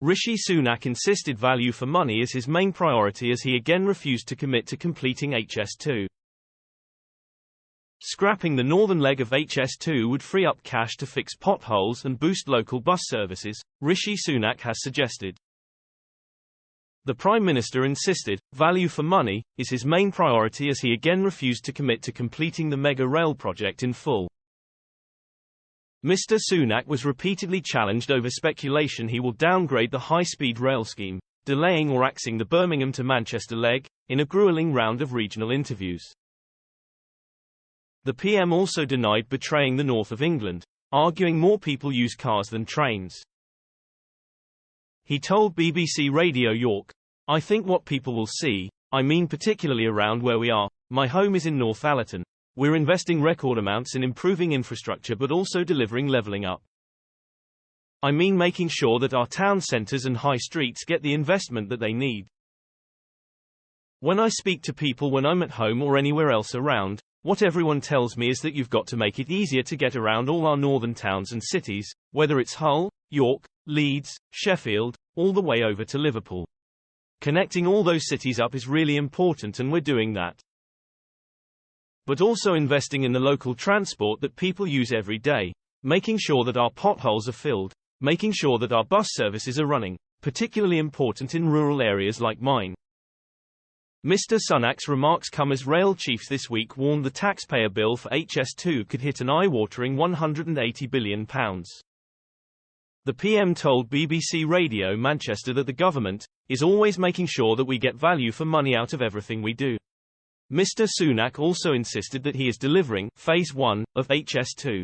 Rishi Sunak insisted value for money is his main priority as he again refused to commit to completing HS2. Scrapping the northern leg of HS2 would free up cash to fix potholes and boost local bus services, Rishi Sunak has suggested. The Prime Minister insisted, value for money, is his main priority as he again refused to commit to completing the mega rail project in full. Mr. Sunak was repeatedly challenged over speculation he will downgrade the high-speed rail scheme, delaying or axing the Birmingham to Manchester leg, in a grueling round of regional interviews. The PM also denied betraying the north of England, arguing more people use cars than trains. He told BBC Radio York, "I think what people will see, I mean particularly around where we are, my home is in North Allerton. We're investing record amounts in improving infrastructure but also delivering levelling up. I mean making sure that our town centres and high streets get the investment that they need. When I speak to people when I'm at home or anywhere else around, what everyone tells me is that you've got to make it easier to get around all our northern towns and cities, whether it's Hull, York, Leeds, Sheffield, all the way over to Liverpool. Connecting all those cities up is really important and we're doing that. But also investing in the local transport that people use every day, making sure that our potholes are filled, making sure that our bus services are running, particularly important in rural areas like mine." Mr. Sunak's remarks come as rail chiefs this week warned the taxpayer bill for HS2 could hit an eye-watering £180 billion. The PM told BBC Radio Manchester that the government is always making sure that we get value for money out of everything we do. Mr. Sunak also insisted that he is delivering Phase 1 of HS2.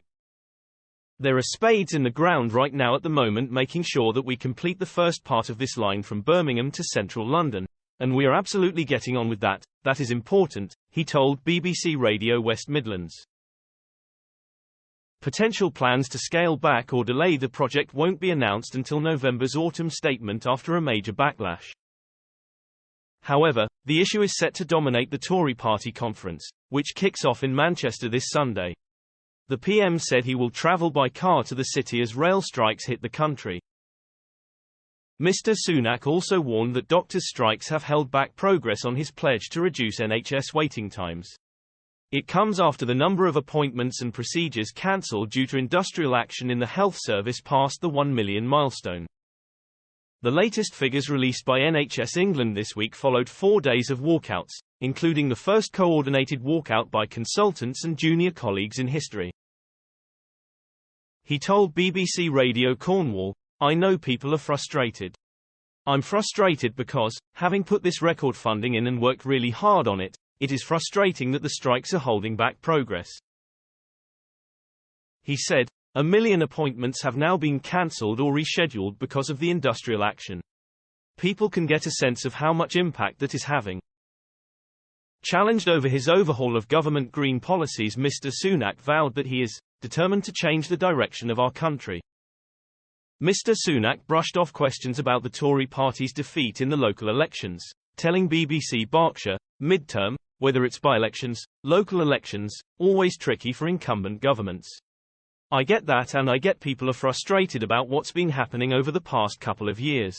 "There are spades in the ground right now at the moment making sure that we complete the first part of this line from Birmingham to central London. And we are absolutely getting on with that, that is important," he told BBC Radio West Midlands. Potential plans to scale back or delay the project won't be announced until November's autumn statement after a major backlash. However, the issue is set to dominate the Tory party conference, which kicks off in Manchester this Sunday. The PM said he will travel by car to the city as rail strikes hit the country. Mr. Sunak also warned that doctors' strikes have held back progress on his pledge to reduce NHS waiting times. It comes after the number of appointments and procedures cancelled due to industrial action in the health service passed the 1 million milestone. The latest figures released by NHS England this week followed 4 days of walkouts, including the first coordinated walkout by consultants and junior colleagues in history. He told BBC Radio Cornwall, "I know people are frustrated. I'm frustrated because, having put this record funding in and worked really hard on it, it is frustrating that the strikes are holding back progress." He said, "1 million appointments have now been cancelled or rescheduled because of the industrial action. People can get a sense of how much impact that is having." Challenged over his overhaul of government green policies, Mr. Sunak vowed that he is determined to change the direction of our country. Mr. Sunak brushed off questions about the Tory party's defeat in the local elections, telling BBC Berkshire, "Midterm, whether it's by-elections, local elections, always tricky for incumbent governments. I get that and I get people are frustrated about what's been happening over the past couple of years.